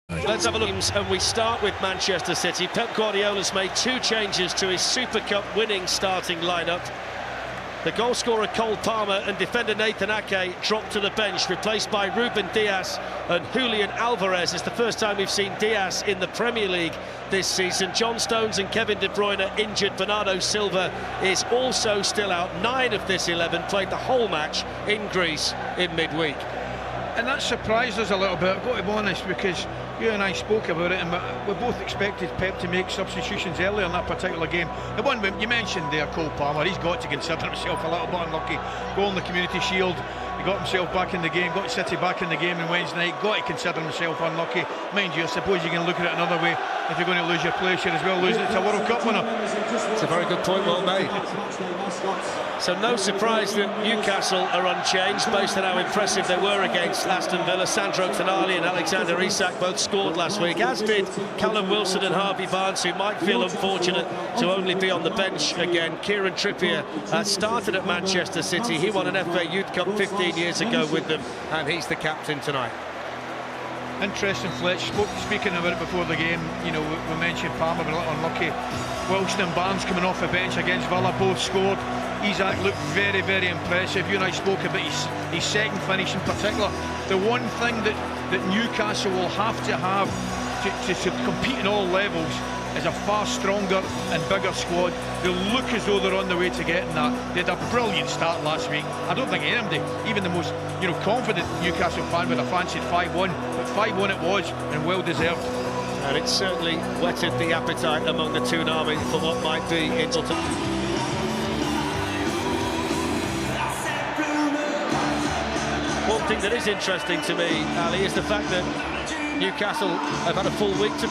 Let's have a look, and we start with Manchester City. Pep Guardiola's made 2 changes to his Super Cup winning starting lineup. The goal scorer Cole Palmer and defender Nathan Ake dropped to the bench, replaced by Ruben Dias and Julian Alvarez. It's the first time we've seen Dias in the Premier League this season. John Stones and Kevin De Bruyne injured. Bernardo Silva is also still out. 9 of this 11 played the whole match in Greece in midweek. And that surprised us a little bit, I've got to be honest, because you and I spoke about it, and we both expected Pep to make substitutions earlier in that particular game. The one you mentioned there, Cole Palmer, he's got to consider himself a little bit unlucky. Goal in the Community Shield, he got himself back in the game, got City back in the game on Wednesday night, got to consider himself unlucky. Mind you, I suppose you can look at it another way. If you're going to lose your place, you're as well losing it to a World Cup winner. It's a very good point, well made. So no surprise that Newcastle are unchanged based on how impressive they were against Aston Villa. Sandro Tonali and Alexander Isak both scored last week, as did Callum Wilson and Harvey Barnes, who might feel unfortunate to only be on the bench again. Kieran Trippier started at Manchester City. He won an FA Youth Cup 15 years ago with them, and he's the captain tonight. Interesting, Fletch. Speaking about it before the game, you know, we mentioned Palmer been a little unlucky. Wilson and Barnes coming off the bench against Villa both scored. Isak looked very, very impressive. You and I spoke about his second finish in particular. The one thing that Newcastle will have to compete in all levels is a far stronger and bigger squad. They look as though they're on the way to getting that. They had a brilliant start last week. I don't think anybody, even the most confident Newcastle fan, would have fancied 5-1, but 5-1 it was, and well deserved. And it certainly whetted the appetite among the Toon Army for what might be in Hilton. One thing that is interesting to me, Ali, is the fact that Newcastle have had a full week to...